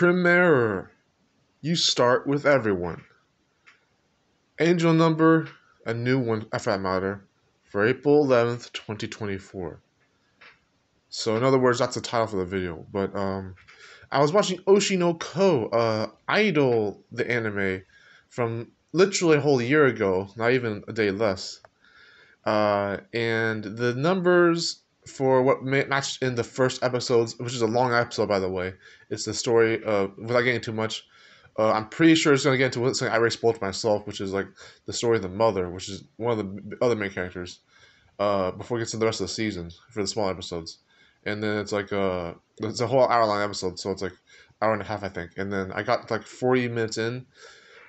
PriMirror. You start with everyone. Angel number, a new one, for that matter, for April 11th, 2024. So, in other words, that's the title for the video. But, I was watching Oshi no Ko, Idol, the anime, from literally a whole year ago, not even a day less. And the numbers for what matched in the first episodes, which is a long episode, by the way. It's the story, without getting too much. I'm pretty sure it's going to get into something I already spoiled myself, which is like the story of the mother, which is one of the other main characters, before it gets to the rest of the season for the small episodes. And then it's like, it's a whole hour-long episode, so it's like hour and a half, I think. And then I got like 40 minutes in.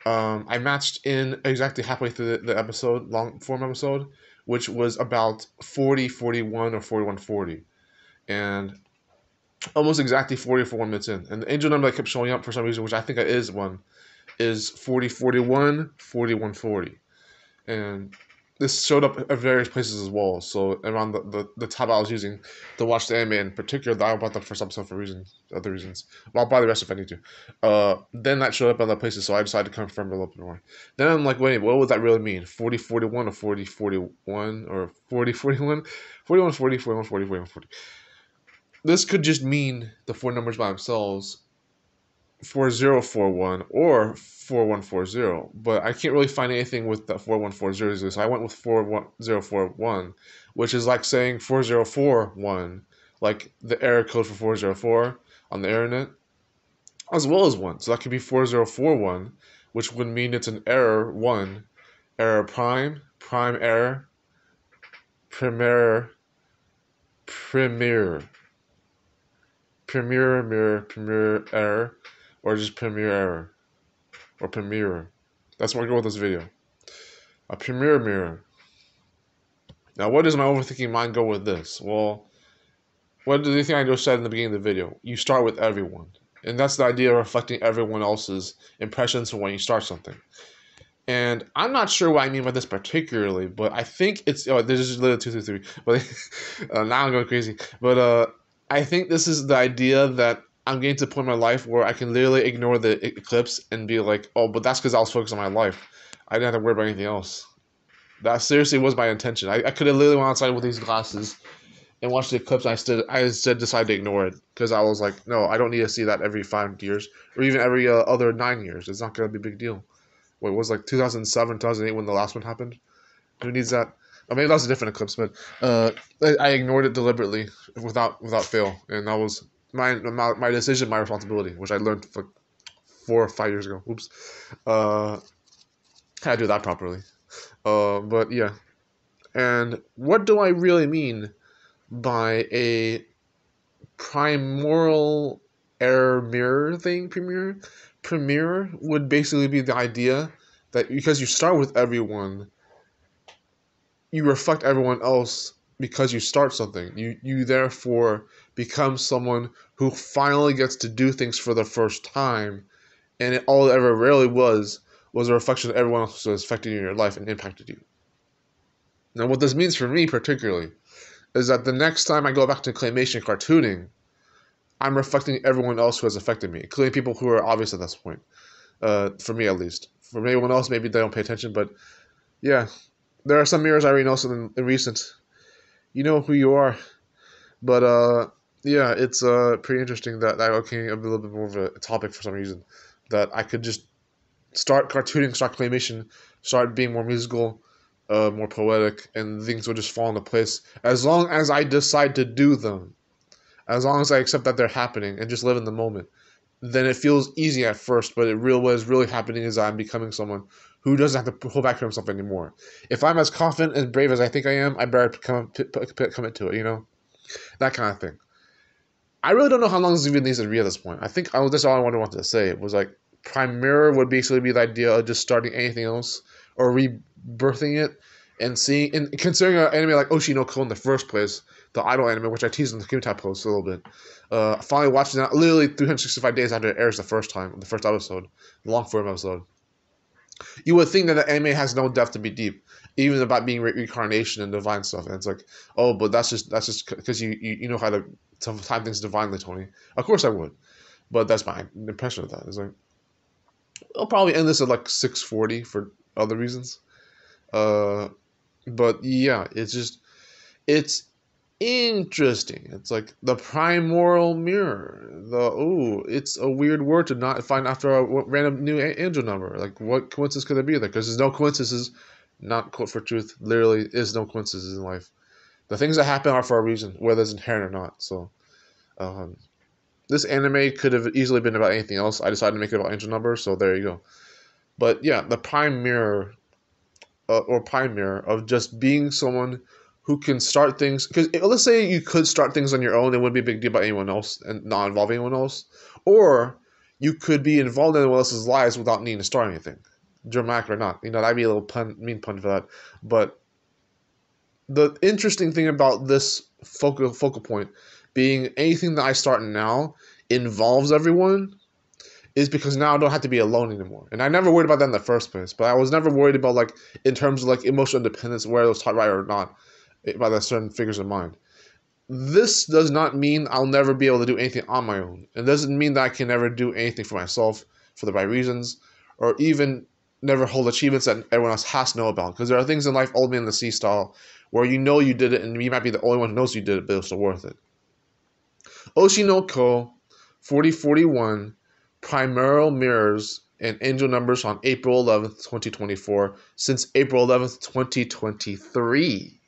I matched in exactly halfway through the episode, long form episode, which was about 40-41 or 41-40. And almost exactly 40 minutes in. And the angel number that kept showing up for some reason, which I think it is one, is 40-41, 41-40. And this showed up at various places as well. So around the tab I was using to watch the anime in particular, that I bought the first episode for other reasons. Well, I'll buy the rest if I need to. Then that showed up in other places, so I decided to confirm a little bit more. Then I'm like, wait, what would that really mean? 40-41 or 40-41 or 40-41? 41-40, 41-40, 41-40. This could just mean the four numbers by themselves, 4041 or 4140, but I can't really find anything with the 4140, so I went with 4041, which is like saying 4041, like the error code for 404 on the internet, as well as 1. So that could be 4041, which would mean it's an error 1, error prime error, PriMirror, PriMirror error, or just PriMirror error, or PriMirror. That's what we're going with this video. A PriMirror mirror. Now, what does my overthinking mind go with this? Well, what do you think I just said in the beginning of the video? You start with everyone. And that's the idea of reflecting everyone else's impressions from when you start something. And I'm not sure what I mean by this particularly, but I think it's... Oh, there's just little 2 through 3. But now I'm going crazy. But I think this is the idea that I'm getting to the point in my life where I can literally ignore the eclipse and be like, oh, but that's because I was focused on my life. I didn't have to worry about anything else. That seriously was my intention. I could have literally went outside with these glasses and watched the eclipse, and I instead decided to ignore it because I was like, no, I don't need to see that every 5 years or even every other 9 years. It's not going to be a big deal. Wait, it was like 2007, 2008 when the last one happened? Who needs that? I mean, that was a different eclipse, but I ignored it deliberately without fail, and that was my decision, my responsibility, which I learned like 4 or 5 years ago. Oops. How to do that properly. But yeah. And what do I really mean by a primordial error mirror thing, PriMirror? PriMirror would basically be the idea that because you start with everyone, you reflect everyone else because you start something. You therefore become someone who finally gets to do things for the first time, and all it ever really was a reflection of everyone else that has affected you in your life and impacted you. Now, what this means for me particularly is that the next time I go back to claymation cartooning, I'm reflecting everyone else who has affected me, including people who are obvious at this point. For me, at least. For anyone else, maybe they don't pay attention, but yeah. There are some mirrors I already noticed in recent. You know who you are. But, yeah, it's pretty interesting that I became a little bit more of a topic for some reason. That I could just start cartooning, start claymation, start being more musical, more poetic, and things will just fall into place. As long as I decide to do them. As long as I accept that they're happening and just live in the moment. Then it feels easy at first, but what is really happening is I'm becoming someone who doesn't have to hold back from himself anymore. If I'm as confident and brave as I think I am, I better commit to it, you know? That kind of thing. I really don't know how long this even needs to be at this point. I think that's all I wanted to say. It was like, PriMirror would basically be the idea of just starting anything else or rebirthing it and seeing, and considering an anime like Oshi no Ko in the first place, the idol anime, which I teased in the Game Tab post a little bit. Finally watching that literally 365 days after it airs the first time, the first episode, the long form episode. You would think that the anime has no depth to be deep, even about being reincarnation and divine stuff. And it's like, oh, but that's just because you know how to time things divinely, Tony. Of course I would. But that's my impression of that. It's like I'll probably end this at like 640 for other reasons. Uh, but yeah, it's interesting. It's like the primordial mirror. It's a weird word to not find after a random new angel number. Like, what coincidence could there be there? Because there's no coincidences. Not quote for truth. Literally, is no coincidences in life. The things that happen are for a reason, whether it's inherent or not. So, um, this anime could have easily been about anything else. I decided to make it about angel numbers, so there you go. But yeah, the prime mirror or prime mirror of just being someone who can start things. Because let's say you could start things on your own, it wouldn't be a big deal about anyone else and not involving anyone else, or you could be involved in anyone else's lives without needing to start anything, dramatic or not. That'd be a little mean pun for that. But the interesting thing about this focal point being anything that I start now involves everyone is because now I don't have to be alone anymore. And I never worried about that in the first place. But I was never worried about, like, in terms of like emotional independence, whether it was taught right or not, by the certain figures of mind. This does not mean I'll never be able to do anything on my own. It doesn't mean that I can never do anything for myself for the right reasons, or even never hold achievements that everyone else has to know about. Because there are things in life, Old Man in the Sea style, where you know you did it, and you might be the only one who knows you did it, but it's still worth it. Oshinoko 4041 Primordial Mirrors and Angel Numbers on April 11th, 2024, since April 11th, 2023.